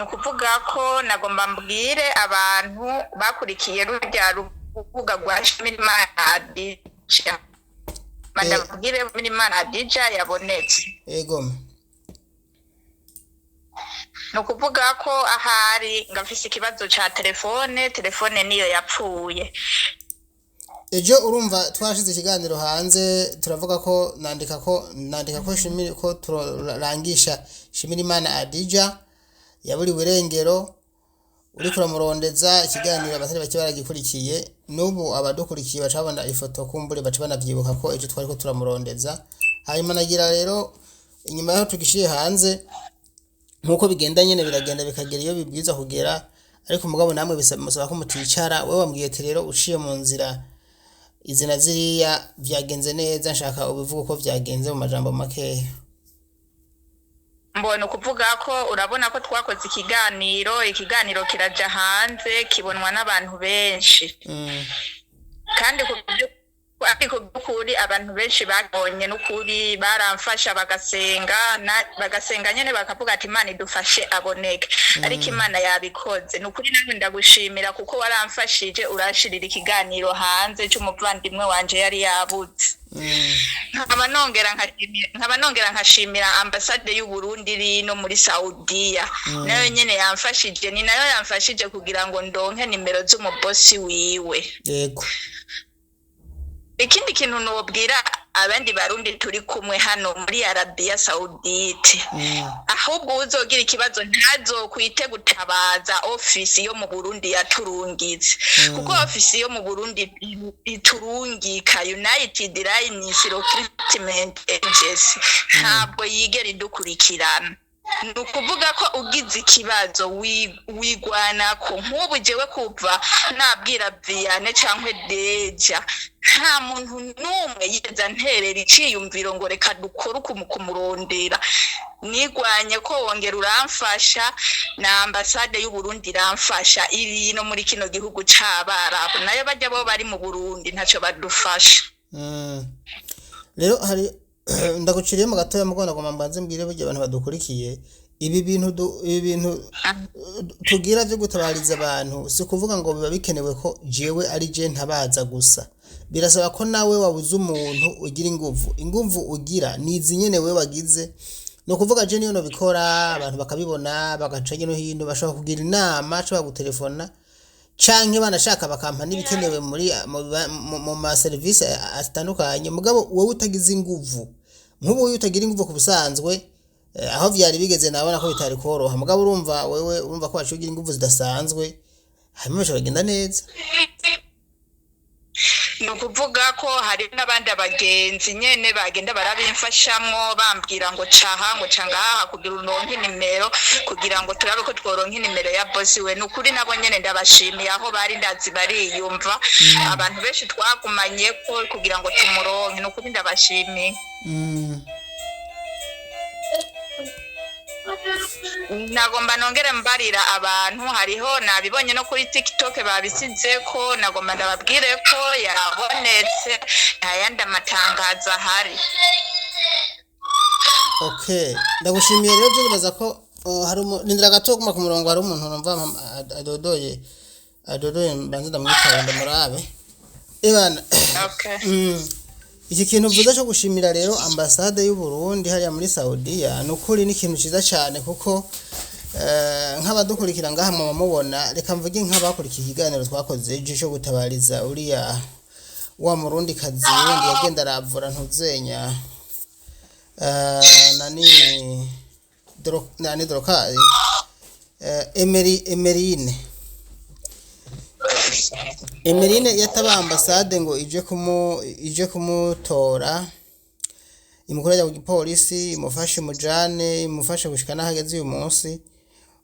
ni ukuvuga ko nagomba mbwire abantu bakurikiye rurya rubuga rwa Shimirimana Adija ndabwire Shimirimana Adija yabonetse. Yego. Ni ukuvuga ko ahari ngafise ikibazo ca telefone niyo yapfuye. Ejo urumva twashize ikiganiro hanze turavuga ko nandika ko Shimiri ko turangisha Shimirimana Adija yaburi burengero uri kuramurondeza ikiganiro abatari bake baragikurikiye n'ubu abadukurikiye bacabona ifoto kumbure bacabana byibuka ko ejo twari ko turamurondeza hanyuma nagira rero inyuma yaho tugishiye hanze nkuko bigenda nyene biragenda bikagera iyo bibwiza kugera ariko mugabo namwe bisaba ko muticara wewe wambwiye ati rero uciye mu nzira izina ziriya vyagenze neza nshaka ubivuga ko vyagenze mu majambo makeya. Mbona kuvuga ko urabona ko twakoze ikiganiro kiraja hanze kibonwa n'abantu benshi. Kandi kuri abantu benshi babonye n'ukuri baramfasha bagasenga nyene bakavuga ati Imana idufashe aboneke. Ariko Imana yabikoze n'ukuri namwe ndagushimira kuko waramfashije urashirira ikiganiro hanze cy'umuvandimwe wanje yari yabuze. nkaba nongera nkashimira ambasade y'u Burundi rino muri Saudia nayo nyene yamfashije ni nayo yamfashije kugira ngo ndonke nimero z'umubosi wiwe. Yego. Ikindi kintu nobwira abandi barundi turi kumwe hano muri Arabia Saudite ahubwo uzogira ikibazo ntazokwite gutabaza office yo mu Burundi yaturungitse kuko office yo mu Burundi iturungika United Line Recruitment Agency ntabwo yigera idukurikirana. Nukuvuga ko ugize ikibazo wigwana ko nk'ubu jewe kuva nabwira Viane cankwe Deja nta muntu numwe yeza nterera iciyumviro ngo reka dukore kumurondera nigwanye ko wongera uramfasha na ambasade y'u Burundi iramfasha iri no muri kino gihugu c'abarabu nayo bajya bo bari mu Burundi ntaco badufasha. Rero hari ndaguciriye mu gatoya mugona ngo mbanze mbwire buryo abantu badukurikiye ibi bintu tugira byo gutabariza abantu si kuvuga ngo biba bikenewe ko jewe ari je ntabaza gusa birasaba ko nawe wabuze umuntu ugira inguvu ugira nizi nyene we wagize no kuvuga je niyo no bikora abantu bakabibona bagaca no hino bashaka kugira inama cyo bagutelefona canke banashaka bakampa n'ibikenewe muri mu ma service atandukanye mugabo wowe utagize inguvu nk'ubu utagira inguvu ku busanzwe aho vyari bigeze nabona ko bitari koroha mugabo urumva ko wacugira inguvu zidasanzwe hanyuma bagenda neza. Nukuvuga ko hari n'abandi abagenzi nyene bagenda barabimfashamwo bambwira ngo caha ngo cangaha kugira uronke nimero kugira ngo turabe ko tworonke nimero ya boss we nukuri nabo nyene ndabashimiye aho bari ndazi bariyumva abantu benshi twagumanye ko kugira ngo tumuronke nukuri ndabashimiye. Nagomba nongere mbarira abantu hariho nabibonye no kuri TikTok babisize ko nagomba ndababwire ko yarabonetse ayandi amatangazo ahari. Okay ndagushimiye rero byo bibaza ko hari nindira gato kuma ku murongo hari umuntu numva adodoye mbanze ndamwitaye ndamurabe ebana. Okay. Iki kintu vuza cyo gushimira rero ambasade y'u Burundi hariya muri Saudia nukuri ni ikintu ciza cyane kuko nk'abadukurikira ngaha mubona reka mvuge nk'abakurikiye ikiganiro twakoze ejo cyo gutabariza uriya wa Murundi kazi wundi yagenda aravura ntuzenya nani droka Emerine yataba ambasade ngo ije kumutora imukorera ku gipolisi imufashe mujane imufashe gushikana hageze uyu munsi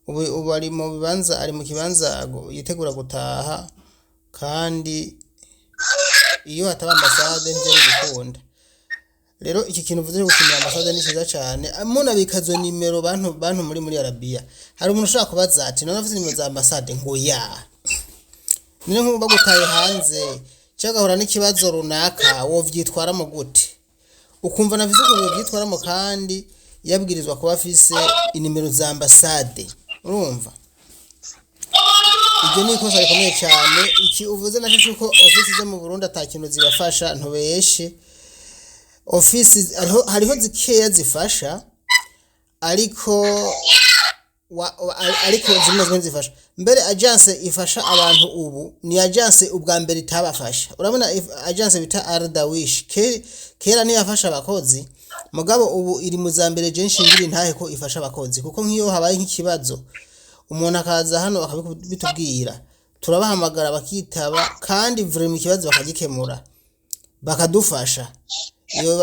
ubu ari mu bibanza ari mu kibanza yitegura gutaha kandi iyo hataba ambasade nje gukunda rero iki kintu vuze gushimira ambasade ni cyiza cyane amuna bikazo nimero bantu muri Arabia hari umuntu ushaka kubaza ati none afite nimero za ambasade ngo ya none nko bagutaye hanze cyagahura n'ikibazo runaka wo vyitwara mu gute ukumva navize ko vyitwara mu kandi yabwirizwa kuba afise inimero za ambasade urumva ibyo ni ikosa rikomeye cyane iki uvuze nacyo cyuko ofisi zo mu Burundi atakintu zibafasha ntubeshe ofisi hariho zikeya zifasha ariko ariko zimwe zifasha mbere agence ifasha abantu ubu ni agence ubwa mbere itabafasha urabona agence bita Ardawish kera ni yafasha abakozi mugabo ubu iri mu zambere je nshingiri ntahe ko ifasha abakozi kuko nkiyo habaye nk'ikibazo umuntu akaza hano akabitubwira turabahamagara bakitaba kandi vraiment ikibazo bakagikemura bakadufasha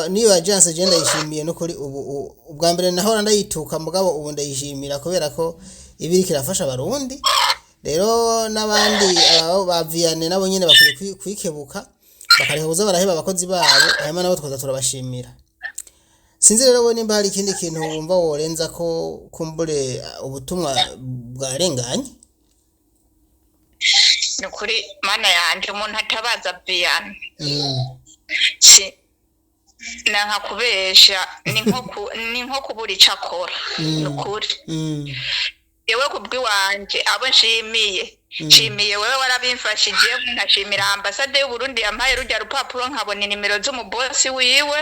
niyo agence je ndayishimiye no kuri ubu ubwa mbere naho ndayituka mugabo ubu ndayishimira kubera ko ibiri kirafasha abarundi rero nabandi ba Vianney nabo nyene bakwiye kwikebuka bakarihuza baraheba abakozi babo hanyuma nabo twaza turabashimira sinzi rero bo nimba hari ikindi kintu wumva worenza ko kumbure ubutumwa bwarenganye nukuri mana yanje umuntu atabaza Vianney nanka kubesha ni nko kubura icakora nukuri yewe kubwiwanje abo nshimiye wewe warabimfashije nkashimira ambasade y'u Burundi yampaye rujya rupapuro nkabona nimero z'umubosi wiwe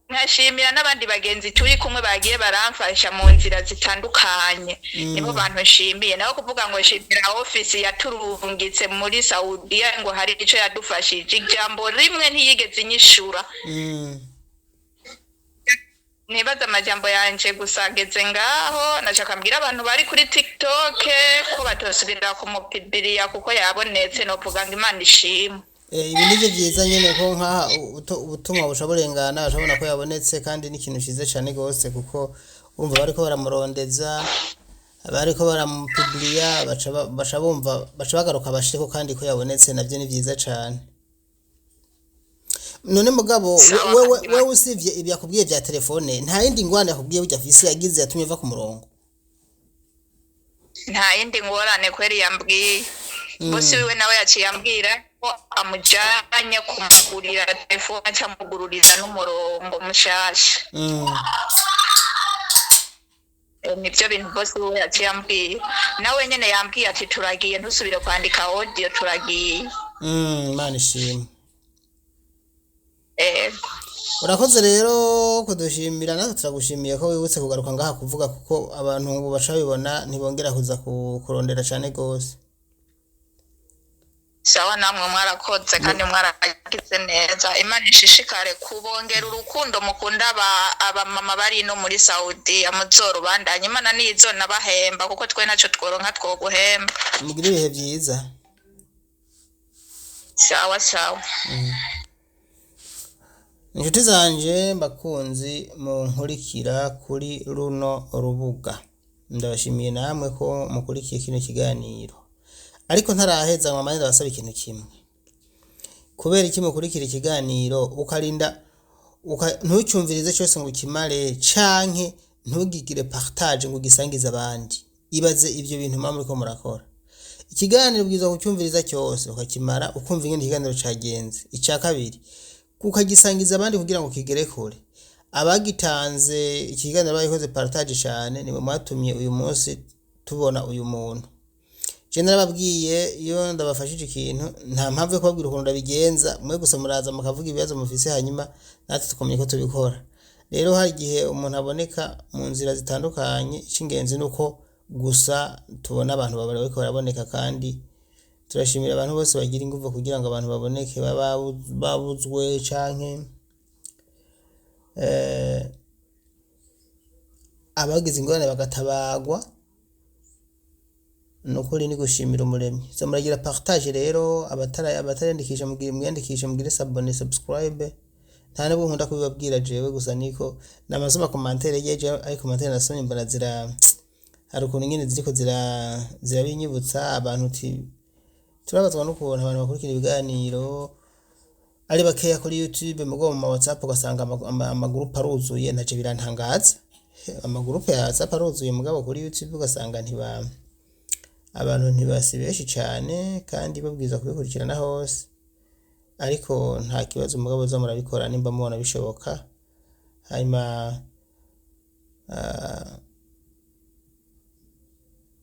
nkashimira n'abandi bagenzi turi kumwe bagiye baramfasha mu nzira zitandukanye nibo bantu nshimiye naho kuvuga ngo nshimira ofisi yaturungitse muri Saudia ngo hari ico yadufashije ijambo rimwe ntiyigeze inyishura nibaza amajambo yanje gusageze ngaho nashaka mbwira abantu bari kuri TikTok ko batosubira kumupibiriya kuko yabonetse no vuga ngo Imana ishimwe ibi nivyo byiza nyene ko nka ubutumwa bushaburengana bashabona ko yabonetse kandi n'ikintu cize cyane gose kuko urumva bariko baramurondeza bariko baramupibiriya baca bagaruka bashiko kandi ko yabonetse navyo ni byiza cyane none mugabo wewe usivye ibi yakubwiye bya telefone nta yindi ngwane yakubwiye burya fisi yagize yatumye va ku murongo nta yindi ngorane kweri yambwiye bosi wiwe nawe yaciye ambwira ko amujanye kumugurira telefone cyamugururiza n'umurongo mushasha nibyo bintu bosi wiwe yaciye ambwira nawe nyene yambwiye ati turagiye ntusubire kwandika audio turagiye Imana ishimwe urakoze rero kudushimira natwe turagushimiye ko wibutse kugaruka ngaha kuvuga kuko abantu ngo bacabibona ntibongera kuza kurondera cyane gose sawa namwe mwarakoze kandi mwaragize neza Imana ishishikare kubongera urukundo mukunda abamama bari no muri Saudia muzoro bandanye Imana nizo nabahemba kuko twe naco tworonka twoguhemba mugire ibihe byiza sawa inshuti zanje mbakunzi mu nkurikira kuri runo rubuga ndabashimiye namwe ko mukurikiye kino kiganiro ariko ntaraheza ngo amande basaba ikintu kimwe kubera iki mukurikira ikiganiro ukarinda ntucyumvirize cyose ngo kimare canke ntugigire partage ngo gisangize abandi ibaze ivyo bintu mama muriko murakora ikiganiro bwiza kucyumviriza cyose ukakimara ukumva ingene ikiganiro cagenze icya kabiri kukagisangiza abandi kugira ngo kigere kure abagitanze ikiganiro bayikoze partage cyane niwe mwatumye uyu munsi tubona uyu muntu je narababwiye iyo ndabafashije ikintu nta mpamvu yo kubabwira ukuntu ndabigenza mwe gusa muraza mukavuga ibibazo mufise hanyuma natwe tukomeye ko tubikora rero hari igihe umuntu aboneka mu nzira zitandukanye icy'ingenzi nuko gusa tubona abantu bariko baraboneka kandi turashimira abantu bose bagira ingufu kugira ngo abantu baboneke babuzwe canke abagize ingorane bagatabagwa nukuri ni gushimira umuremyi so muragira partage rero abatarandikisha mwiyandikishe mugire sabone subscribe nta nabwo nkunda kubibabwira jewe gusa niko namasoma commentaire yeje ariko commentaire nasomye mbona hari ukuntu nyine ziriko zirabinyibutsa abantu turabazwa no kubona abantu bakurikira ibiganiro ari bakeya kuri YouTube mugo mu WhatsApp ugasanga amagurupe aruzuye ntaje birantangaza amagurupe ya WhatsApp aruzuye mugabo kuri YouTube ugasanga abantu ntibasibeshi cyane kandi babwiza kubikurikirana hose ariko nta kibazo mugabo zo murabikora nimba mubona bishoboka hanyuma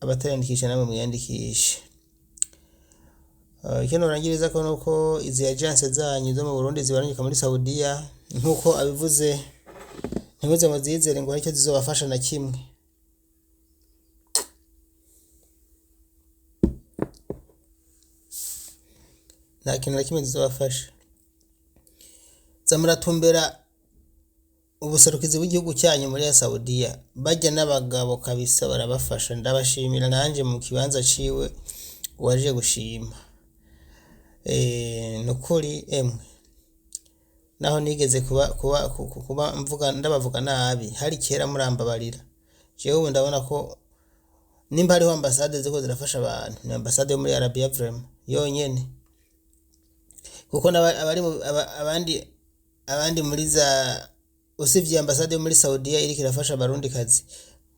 abatariyandikisha namwe mwiyandikishe. Ikintu urangiriza ko nuko izi agence zanyu zo mu Burundi zibarungika muri Saudia nkuko abivuze, ntimuze muzizere ngo aricyo zizobafasha na kimwe. Nta kintu na kimwe zizobafasha. Zamuratumbera ubuserukizi bw'igihugu cyanyu muri Saudia, bajya n'abagabo kabisa barabafasha. Ndabashimira nanje mu kibanza ciwe waje gushima. Nukuri emwe naho nigeze kuba mvuga ndabavuga nabi, hari kera murambabarira. Jewe ubu ndabona ko nimba hariho ambasade ziko zirafasha abantu, ni ambasade yo muri Arabia vraiment yonyene, kuko abandi muri za usivye ambasade yo muri Saudia iri kirafasha abarundi kazi,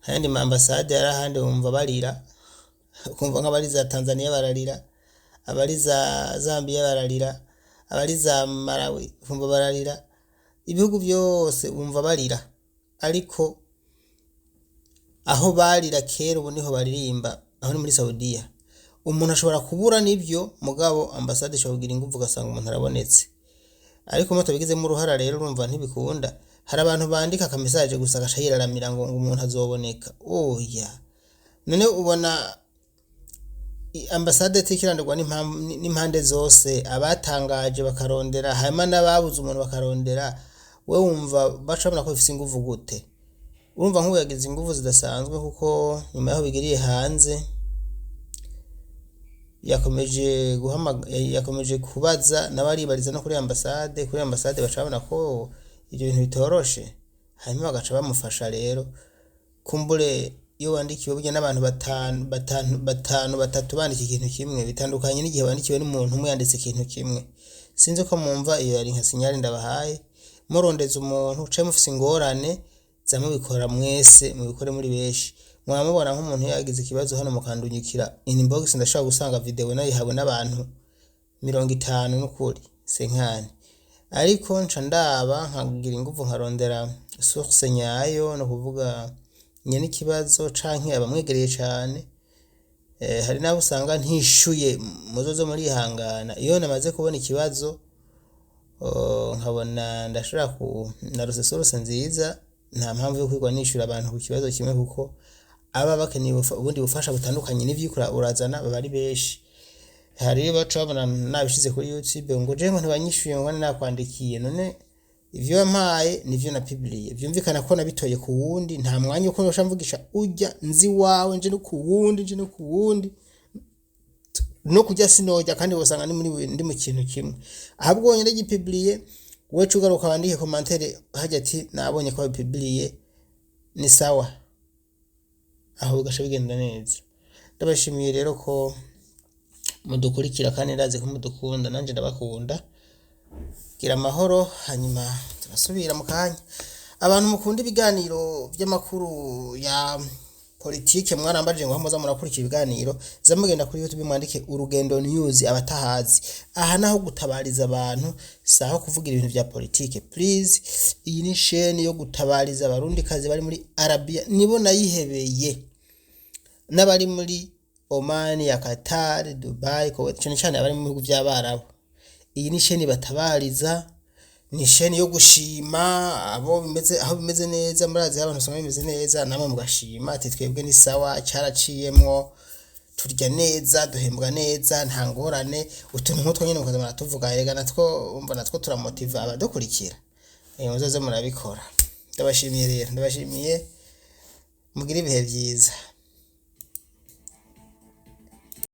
kandi ma ambasade yari ahandi bumva barira, kumva nk'abari za Tanzania bararira, abari za Zambia bararira, abari za Malawi bumva bararira, ibihugu byose bumva barira. Ariko aho barira kera ubu niho baririmba, aho ni muri Saudia. Umuntu ashobora kubura nibyo, mugabo ambasade ishobora kugira ingufu ugasanga umuntu arabonetse. Ariko mo tabigizemo uruhara rero urumva ntibikunda. Hari abantu bandika aka message gusa agashayiraramira ngo umuntu azoboneka. Oya, none ubona ambasade tikirandirwa n'impande zose, abatangaje bakarondera, hanyuma n'ababuze umuntu bakarondera, we wumva bacabona ko bifise ingufu gute? Urumva nk'ubu yagize ingufu zidasanzwe, kuko nyuma yaho bigiriye hanze yakomeje kubaza n'abaribariza no kuri ambasade bacabona ko ibyo bintu bitoroshe, hanyuma bagaca bamufasha. Rero kumbure iyo wandikiwe burya n'abantu batatu bandika ikintu kimwe, bitandukanye n'igihe wandikiwe n'umuntu umwe yanditse ikintu kimwe. Sinzi ko mumva iyo yari nka sinyari ndabahaye, murondeza umuntu ucaye mufise ingorane zamubikora mwese, mubikore muri benshi. Mwamubona nk'umuntu yagize ikibazo hano mukandunyikira inbox, ndashaka gusanga video nayihawe n'abantu 50 n'ukuri senkani. Ariko nca ndaba nkagira ingufu nkarondera source nyayo, no kuvuga nyene ikibazo canke abamwegereye cyane. Hari nabo usanga ntishuye muzozo muri ihangana, iyo namaze kubona ikibazo nkabona ndashobora narose source nziza, nta mpamvu yo kwigwa nishura abantu ku kibazo kimwe, kuko aba bakeneye ubundi bufasha butandukanye n'ivyikura urazana baba ari benshi. Hari baca babona nabishize kuri YouTube ngo je ngo ntibanyishuye ngo nakwandikiye, none ivyo yampaye nivyo na publiye, vyumvikana ko nabitoye ku wundi. Nta mwanya uko nosha mvugisha ujya nzi wawe nje no ku wundi no kujya sinojya, kandi bosanga ndi mu kintu kimwe. Ahabwo nyine gipubliye, we cugaruka wandike commentaire hajya ati nabonye ko bipubliye ni sawa, aho bigasha bigenda neza. Ndabashimiye rero ko mudukurikira, kandi ndazi ko mudukunda, nanje ndabakunda. Gira amahoro, hanyuma turasubira mu kanya. Abantu mukunda ibiganiro by'amakuru ya politike, mwarambaje ngo muza murakurikira ibiganiro, zamugenda kuri YouTube mwandike Urugendo News abatahazi. Aha naho gutabariza abantu, saho kuvugira ibintu bya politike. Please, iyi ni chaîne yo gutabariza abarundi kazi bari muri Arabia, nibo nayihebeye, n'abari muri Oman ya Qatar, Dubai, Kuwait, cyane abari mu bihugu by'Abarabu. Iyi ni chaîne batabariza, ni chaîne yo gushima abo bimeze, aho bimeze neza. Murazi abantu usanga bimeze neza, namwe mugashima ati twebwe ni sawa, cyaraciyemwo, turya neza, duhembwa neza, nta ngorane. Utuntu nk'utwo nyine mukaza maratuvuga, yega natwo umva natwo turamotiva abadukurikira. Muzoze murabikora. Ndabashimiye rero, ndabashimiye, mugire ibihe byiza.